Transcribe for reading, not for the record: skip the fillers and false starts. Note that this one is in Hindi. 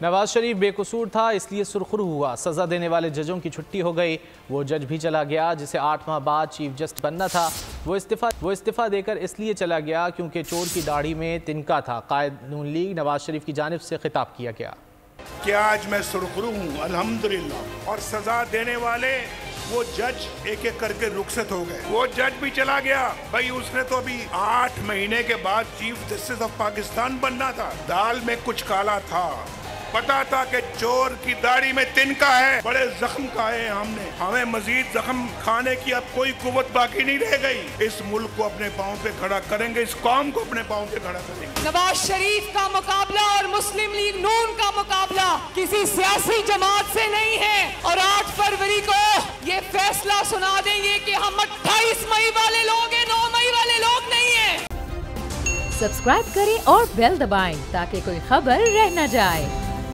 नवाज शरीफ बेकसूर था इसलिए सुरखरू हुआ, सजा देने वाले जजों की छुट्टी हो गई। वो जज भी चला गया जिसे 8 माह बाद चीफ जस्टिस बनना था। वो इस्तीफा देकर इसलिए चला गया क्योंकि चोर की दाढ़ी में तिनका था। कायद नून लीग नवाज शरीफ की जानिब से खिताब किया गया कि आज मैं सुरखरू हूँ अल्हम्दुलिल्लाह, और सजा देने वाले वो जज एक एक करके रुखसत हो गए। वो जज भी चला गया भाई, उसने तो अभी 8 महीने के बाद चीफ जस्टिस ऑफ पाकिस्तान बनना था। दाल में कुछ काला था, पता था कि चोर की दाढ़ी में तिनका है। बड़े जख्म खाए हमने, हमें मजीद जख्म खाने की अब कोई कुव्वत बाकी नहीं रह गई। इस मुल्क को अपने पाँव पे खड़ा करेंगे, इस कौम को अपने पाँव पे खड़ा करेंगे। नवाज शरीफ का मुकाबला और मुस्लिम लीग नून का मुकाबला किसी सियासी जमात से नहीं है। और 8 फरवरी को ये फैसला सुना देंगे कि हम 28 मई वाले लोग हैं, 9 मई वाले लोग नहीं है। सब्सक्राइब करें और बेल दबाएं ताकि कोई खबर रह न जाए।